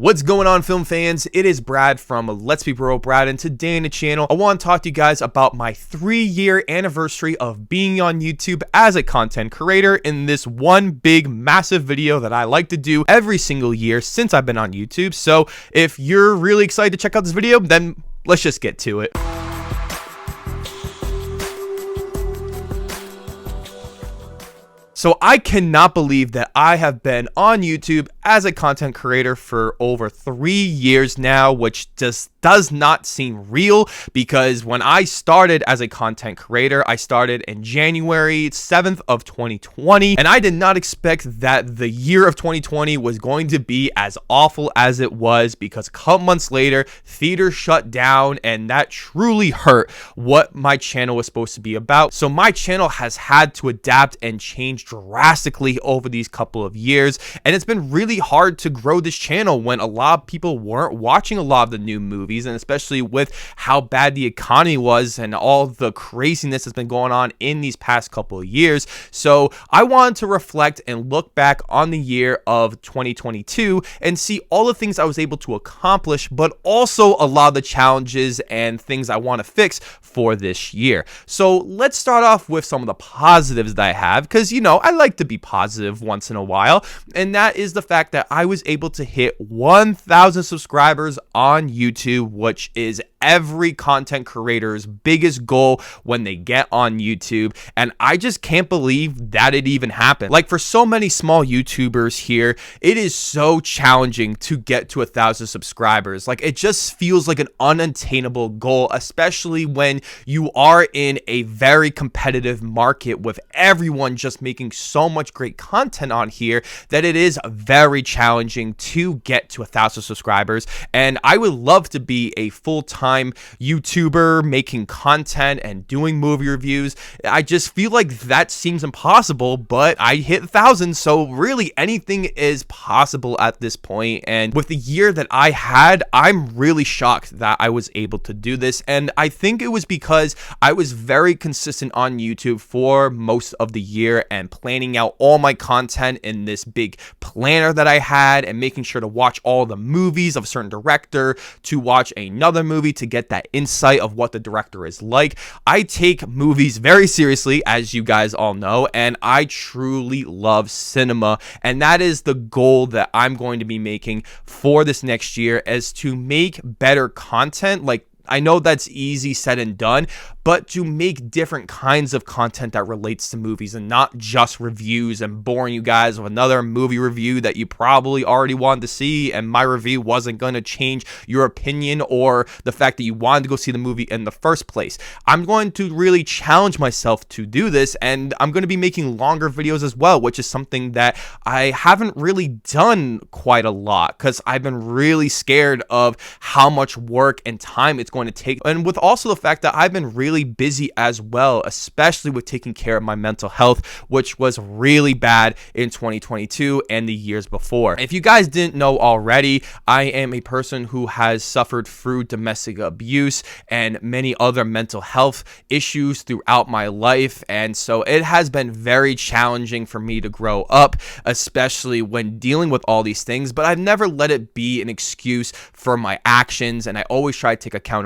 What's going on, film fans? It is Brad from Let's Be Bro Brad, and today on the channel, I want to talk to you guys about my 3-year anniversary of being on YouTube as a content creator in this one big, massive video that I like to do every single year since I've been on YouTube. So if you're really excited to check out this video, then let's just get to it. So I cannot believe that I have been on YouTube as a content creator for over 3 years now, which just does not seem real, because when I started as a content creator, I started in January 7th of 2020, and I did not expect that the year of 2020 was going to be as awful as it was, because a couple months later, theaters shut down, and that truly hurt what my channel was supposed to be about. So my channel has had to adapt and change drastically over these couple of years, and it's been really hard to grow this channel when a lot of people weren't watching a lot of the new movies, and especially with how bad the economy was and all the craziness that's been going on in these past couple of years. So I wanted to reflect and look back on the year of 2022 and see all the things I was able to accomplish, but also a lot of the challenges and things I want to fix for this year. So let's start off with some of the positives that I have, because, you know, I like to be positive once in a while, and that is the fact that I was able to hit 1,000 subscribers on YouTube, which is every content creator's biggest goal when they get on YouTube, and I just can't believe that it even happened. Like, for so many small YouTubers here, it is so challenging to get to 1,000 subscribers. Like, it just feels like an unattainable goal, especially when you are in a very competitive market with everyone just making so much great content on here, that it is very challenging to get to 1,000 subscribers. And I would love to be a full-time YouTuber making content and doing movie reviews. I just feel like that seems impossible, but I hit 1,000, so really anything is possible at this point. And with the year that I had, I'm really shocked that I was able to do this, and I think it was because I was very consistent on YouTube for most of the year and planning out all my content in this big planner that I had, and making sure to watch all the movies of a certain director, to watch another movie to get that insight of what the director is like. I take movies very seriously, as you guys all know, and I truly love cinema, and that is the goal that I'm going to be making for this next year, is to make better content. Like, I know that's easy said and done, but to make different kinds of content that relates to movies and not just reviews and boring you guys with another movie review that you probably already wanted to see, and my review wasn't going to change your opinion or the fact that you wanted to go see the movie in the first place. I'm going to really challenge myself to do this, and I'm going to be making longer videos as well, which is something that I haven't really done quite a lot, because I've been really scared of how much work and time it's going to take, and with also the fact that I've been really busy as well, especially with taking care of my mental health, which was really bad in 2022 and the years before. If you guys didn't know already, I am a person who has suffered through domestic abuse and many other mental health issues throughout my life, and so it has been very challenging for me to grow up, especially when dealing with all these things, but I've never let it be an excuse for my actions, and I always try to take accountability.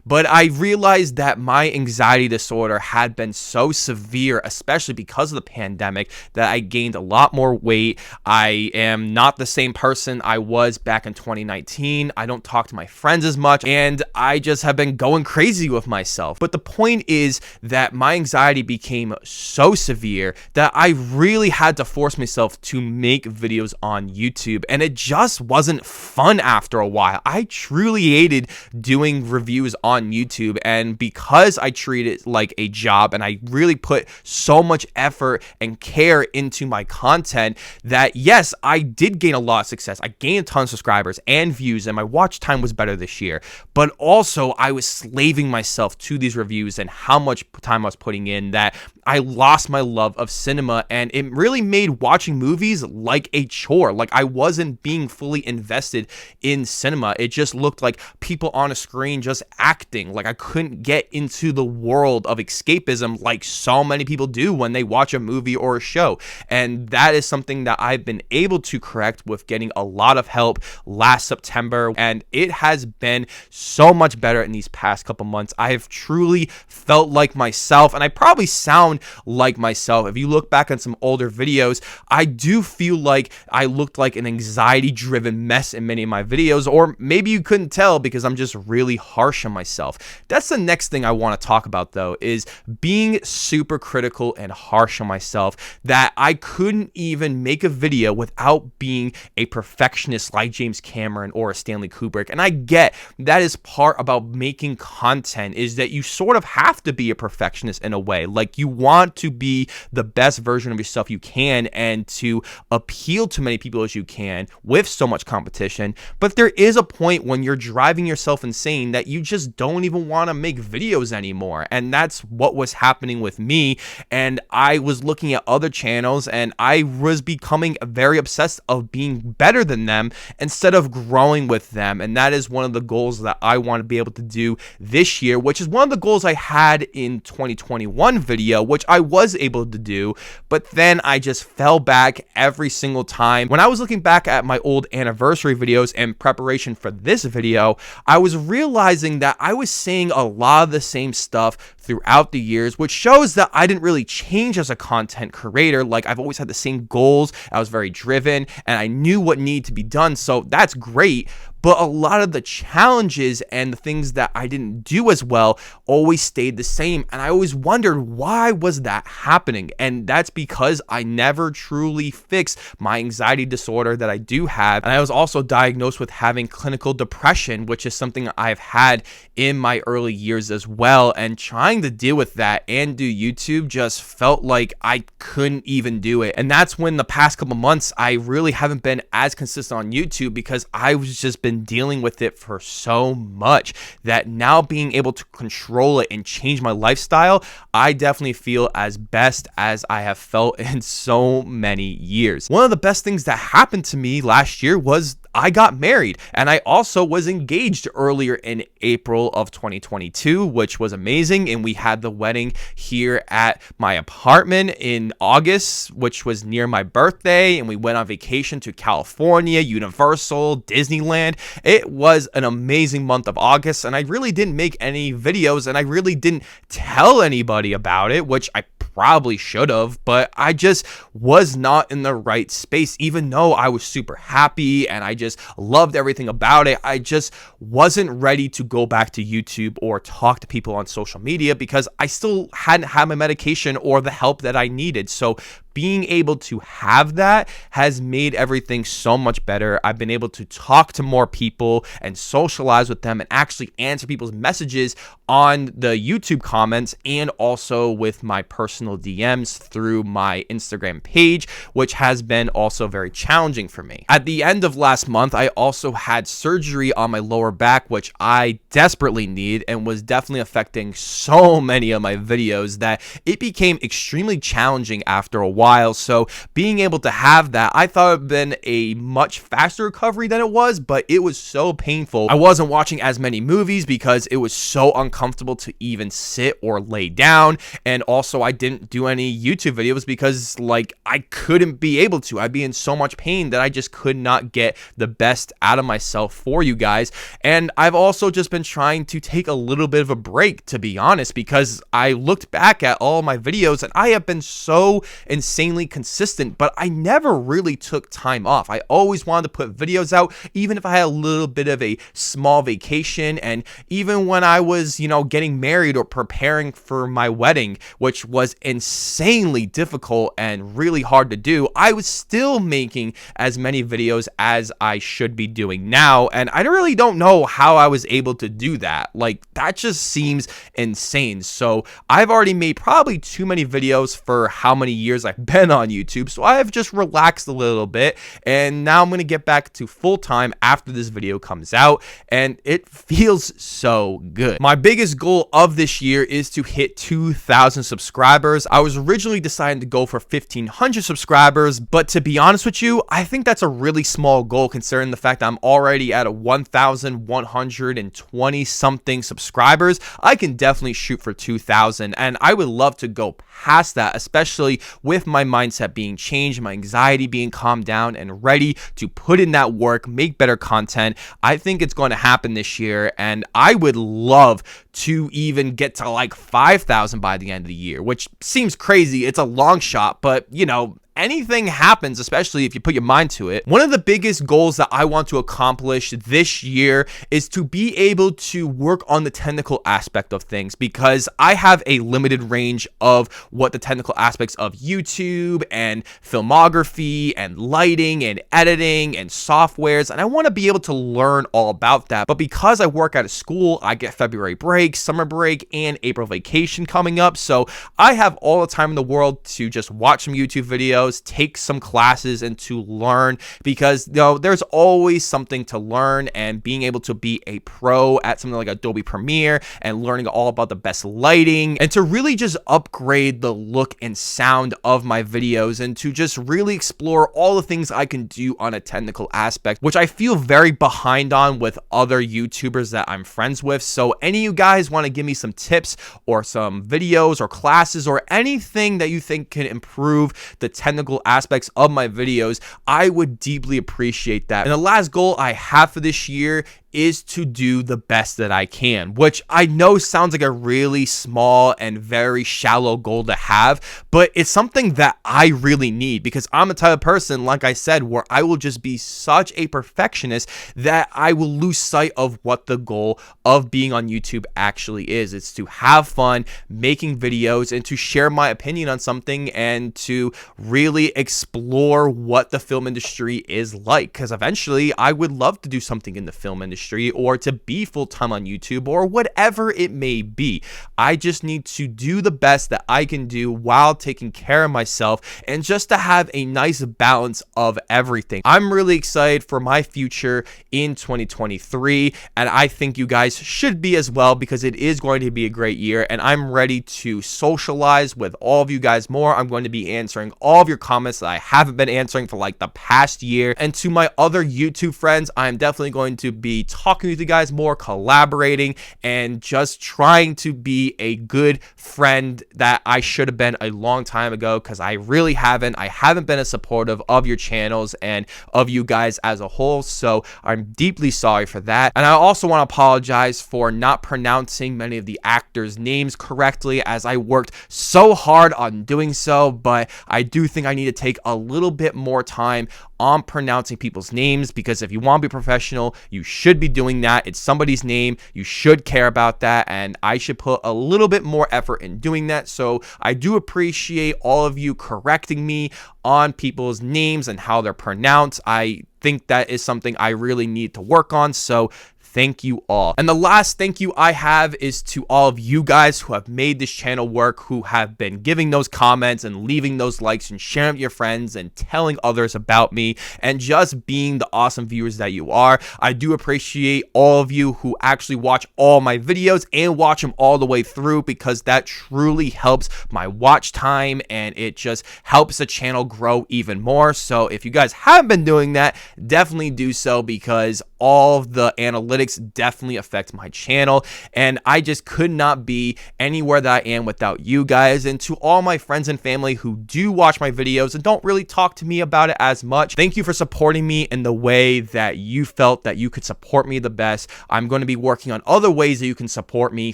But I realized that my anxiety disorder had been so severe, especially because of the pandemic, that I gained a lot more weight. I am not the same person I was back in 2019. I don't talk to my friends as much, and I just have been going crazy with myself. But the point is that my anxiety became so severe that I really had to force myself to make videos on YouTube, and it just wasn't fun after a while. I truly hated doing reviews on YouTube, and because I treat it like a job and I really put so much effort and care into my content, that yes, I did gain a lot of success. I gained a ton of subscribers and views, and my watch time was better this year, but also I was slaving myself to these reviews and how much time I was putting in, that I lost my love of cinema, and it really made watching movies like a chore. Like, I wasn't being fully invested in cinema. It just looked like people on a screen just acting. Like, I couldn't couldn't get into the world of escapism like so many people do when they watch a movie or a show. And that is something that I've been able to correct with getting a lot of help last September, and it has been so much better in these past couple months. I have truly felt like myself, and I probably sound like myself. If you look back on some older videos, I do feel like I looked like an anxiety-driven mess in many of my videos, or maybe you couldn't tell because I'm just really harsh on myself. That's the next thing I want to talk about, though, is being super critical and harsh on myself, that I couldn't even make a video without being a perfectionist like James Cameron or a Stanley Kubrick. And I get that is part about making content, is that you sort of have to be a perfectionist in a way. Like, you want to be the best version of yourself you can and to appeal to many people as you can with so much competition. But there is a point when you're driving yourself insane that you just don't even want to make videos anymore. And that's what was happening with me. And I was looking at other channels and I was becoming very obsessed of being better than them instead of growing with them. And that is one of the goals that I want to be able to do this year, which is one of the goals I had in 2021 video, which I was able to do, but then I just fell back every single time. When I was looking back at my old anniversary videos in preparation for this video, I was realizing that I was saying a lot of the same stuff throughout the years, which shows that I didn't really change as a content creator. Like, I've always had the same goals. I was very driven and I knew what needed to be done. So that's great. But a lot of the challenges and the things that I didn't do as well always stayed the same. And I always wondered, why was that happening? And that's because I never truly fixed my anxiety disorder that I do have. And I was also diagnosed with having clinical depression, which is something I've had in my early years as well. And trying to deal with that and do YouTube just felt like I couldn't even do it. And that's when the past couple months, I really haven't been as consistent on YouTube because I was just been dealing with it for so much that now being able to control it and change my lifestyle, I definitely feel as best as I have felt in so many years. One of the best things that happened to me last year was I got married, and I also was engaged earlier in April of 2022, which was amazing. And we had the wedding here at my apartment in August, which was near my birthday. And we went on vacation to California, Universal, Disneyland. It was an amazing month of August, and I really didn't make any videos, and I really didn't tell anybody about it, which I probably should have, but I just was not in the right space. Even though I was super happy and I just loved everything about it, I just wasn't ready to go back to YouTube or talk to people on social media because I still hadn't had my medication or the help that I needed. So being able to have that has made everything so much better. I've been able to talk to more people and socialize with them and actually answer people's messages on the YouTube comments and also with my personal DMs through my Instagram page, which has been also very challenging for me. At the end of last month, I also had surgery on my lower back, which I desperately need and was definitely affecting so many of my videos that it became extremely challenging after a while. So being able to have that, I thought it would have been a much faster recovery than it was, but it was so painful. I wasn't watching as many movies because it was so uncomfortable to even sit or lay down. And also I didn't do any YouTube videos because like I couldn't be able to. I'd be in so much pain that I just could not get the best out of myself for you guys. And I've also just been trying to take a little bit of a break, to be honest, because I looked back at all my videos and I have been so insanely consistent, but I never really took time off. I always wanted to put videos out, even if I had a little bit of a small vacation. And even when I was, getting married or preparing for my wedding, which was insanely difficult and really hard to do, I was still making as many videos as I should be doing now. And I really don't know how I was able to do that. Like, that just seems insane. So I've already made probably too many videos for how many years I've I've been on YouTube. So I have just relaxed a little bit, and now I'm going to get back to full time after this video comes out, and it feels so good. My biggest goal of this year is to hit 2,000 subscribers. I was originally deciding to go for 1,500 subscribers, but to be honest with you, I think that's a really small goal considering the fact that I'm already at a 1,120 something subscribers. I can definitely shoot for 2,000, and I would love to go past that, especially with my mindset being changed, my anxiety being calmed down, and ready to put in that work, make better content. I think it's going to happen this year, and I would love to even get to like 5,000 by the end of the year, which seems crazy. It's a long shot, but you know, anything happens, especially if you put your mind to it. One of the biggest goals that I want to accomplish this year is to be able to work on the technical aspect of things, because I have a limited range of what the technical aspects of YouTube and filmography and lighting and editing and softwares, and I want to be able to learn all about that. But because I work at a school, I get February break, summer break, and April vacation coming up, so I have all the time in the world to just watch some YouTube videos, take some classes, and to learn, because you know, there's always something to learn, and being able to be a pro at something like Adobe Premiere and learning all about the best lighting, and to really just upgrade the look and sound of my videos, and to just really explore all the things I can do on a technical aspect, which I feel very behind on with other YouTubers that I'm friends with. So any of you guys want to give me some tips or some videos or classes or anything that you think can improve the technical aspects of my videos, I would deeply appreciate that. And the last goal I have for this year is to do the best that I can, which I know sounds like a really small and very shallow goal to have, but it's something that I really need, because I'm the type of person, like I said, where I will just be such a perfectionist that I will lose sight of what the goal of being on YouTube actually is. It's to have fun making videos and to share my opinion on something and to really explore what the film industry is like, because eventually I would love to do something in the film industry, or to be full-time on YouTube, or whatever it may be. I just need to do the best that I can do while taking care of myself, and just to have a nice balance of everything. I'm really excited for my future in 2023, and I think you guys should be as well, because it is going to be a great year, and I'm ready to socialize with all of you guys more. I'm going to be answering all of your comments that I haven't been answering for like the past year, and to my other YouTube friends, I'm definitely going to be talking with you guys more, collaborating, and just trying to be a good friend that I should have been a long time ago, because I really haven't. I haven't been as supportive of your channels and of you guys as a whole, so I'm deeply sorry for that. And I also want to apologize for not pronouncing many of the actors' names correctly, as I worked so hard on doing so, but I do think I need to take a little bit more time on pronouncing people's names, because if you want to be professional, you should be doing that. It's somebody's name. You should care about that, and I should put a little bit more effort in doing that. So I do appreciate all of you correcting me on people's names and how they're pronounced. I think that is something I really need to work on, so thank you all. And the last thank you I have is to all of you guys who have made this channel work, who have been giving those comments and leaving those likes and sharing with your friends and telling others about me and just being the awesome viewers that you are. I do appreciate all of you who actually watch all my videos and watch them all the way through, because that truly helps my watch time and it just helps the channel grow even more. So if you guys haven't been doing that, definitely do so, because all of the analytics definitely affect my channel, and I just could not be anywhere that I am without you guys. And to all my friends and family who do watch my videos and don't really talk to me about it as much, thank you for supporting me in the way that you felt that you could support me the best. I'm going to be working on other ways that you can support me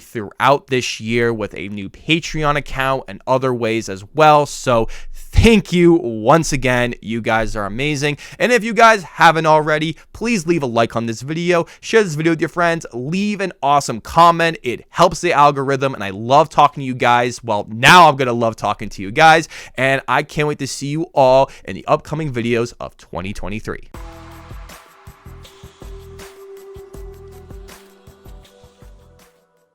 throughout this year with a new Patreon account and other ways as well. So thank you once again. You guys are amazing. And if you guys haven't already, please leave a like on this video, share this video with your friends, leave an awesome comment. It helps the algorithm, and I love talking to you guys. Well, now I'm going to love talking to you guys, and I can't wait to see you all in the upcoming videos of 2023.